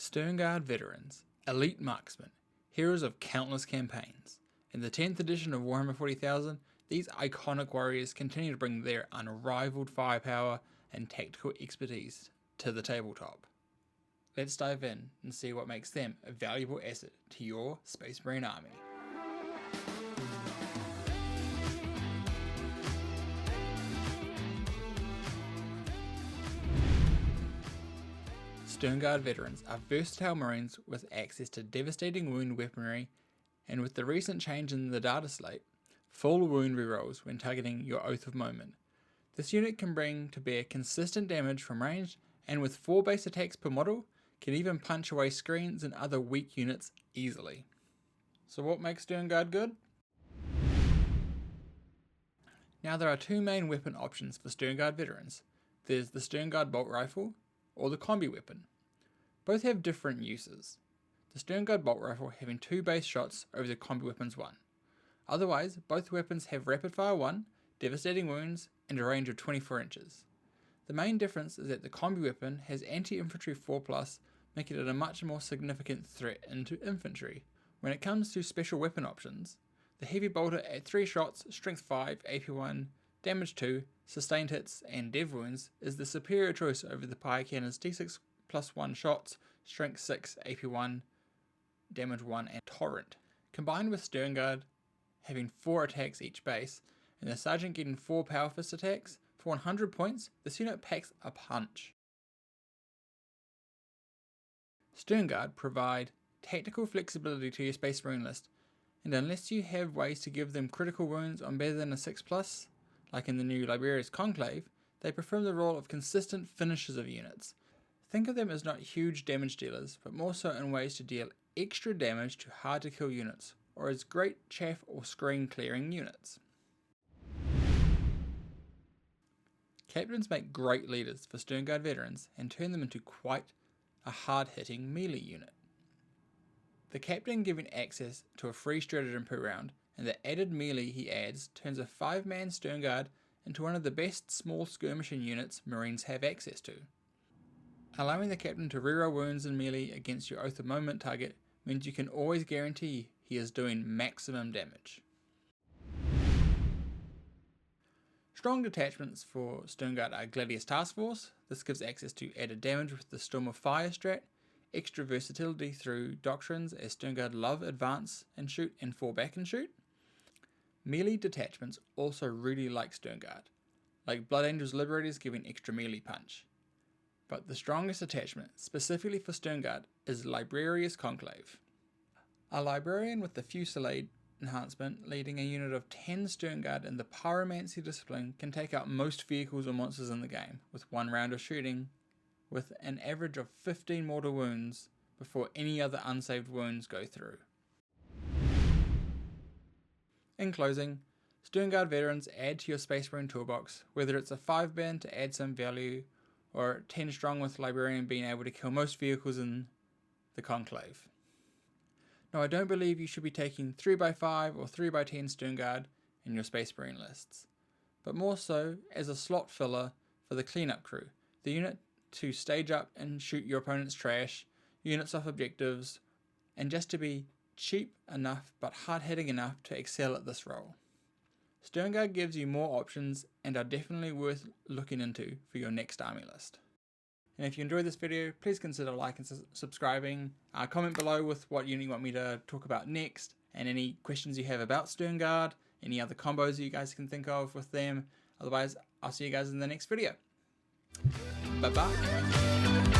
Sternguard Veterans, elite marksmen, heroes of countless campaigns. In the 10th edition of Warhammer 40,000, these iconic warriors continue to bring their unrivaled firepower and tactical expertise to the tabletop. Let's dive in and see what makes them a valuable asset to your Space Marine army. Sternguard Veterans are versatile Marines with access to devastating wound weaponry, and with the recent change in the data slate, full wound rerolls when targeting your Oath of Moment. This unit can bring to bear consistent damage from range, and with 4 base attacks per model, can even punch away screens and other weak units easily. So what makes Sternguard good? Now there are 2 main weapon options for Sternguard Veterans. There's the Sternguard Bolt Rifle, or the Combi Weapon. Both have different uses, the Sternguard Bolt Rifle having 2 base shots over the Combi Weapon's 1. Otherwise, both weapons have Rapid Fire 1, devastating wounds, and a range of 24 inches. The main difference is that the Combi Weapon has Anti-Infantry 4+, making it a much more significant threat into infantry. When it comes to special weapon options, the Heavy Bolter at 3 shots, Strength 5, AP 1, Damage 2, Sustained Hits, and Dev Wounds is the superior choice over the Pyre Cannon's D6 plus 1 shots, Strength 6, AP 1, Damage 1, and Torrent. Combined with Sternguard having 4 attacks each base, and the Sergeant getting 4 Power Fist attacks, for 100 points, this unit packs a punch. Sternguard provide tactical flexibility to your Space Marine list, and unless you have ways to give them critical wounds on better than a 6+, like in the new Liberius Conclave, they perform the role of consistent finishers of units. Think of them as not huge damage dealers, but more so in ways to deal extra damage to hard to kill units, or as great chaff or screen clearing units. Captains make great leaders for Sternguard Veterans and turn them into quite a hard-hitting melee unit. The captain giving access to a free stratagem per round, and the added melee he adds turns a 5-man Sternguard into one of the best small skirmishing units Marines have access to. Allowing the captain to reroll wounds in melee against your Oath of Moment target means you can always guarantee he is doing maximum damage. Strong detachments for Sternguard are Gladius Task Force. This gives access to added damage with the Storm of Fire strat, extra versatility through doctrines as Sternguard love advance and shoot and fall back and shoot. Melee detachments also really like Sternguard, like Blood Angels Liberators giving extra melee punch. But the strongest attachment, specifically for Sternguard, is Liberius Conclave. A librarian with the Fusillade enhancement, leading a unit of 10 Sternguard in the Pyromancy discipline, can take out most vehicles or monsters in the game with 1 round of shooting, with an average of 15 mortal wounds before any other unsaved wounds go through. In closing, Sternguard Veterans add to your Space Marine toolbox, whether it's a 5-man to add some value, or 10 strong with Librarian being able to kill most vehicles in the Conclave. Now, I don't believe you should be taking 3x5 or 3x10 Sternguard in your Space Marine lists, but more so as a slot filler for the cleanup crew, the unit to stage up and shoot your opponent's trash, units off objectives, and just to be cheap enough but hard-hitting enough to excel at this role. Sternguard gives you more options and are definitely worth looking into for your next army list. And if you enjoyed this video, please consider liking and subscribing. Comment below with what unit you want me to talk about next, and any questions you have about Sternguard, any other combos you guys can think of with them. Otherwise, I'll see you guys in the next video. Bye bye.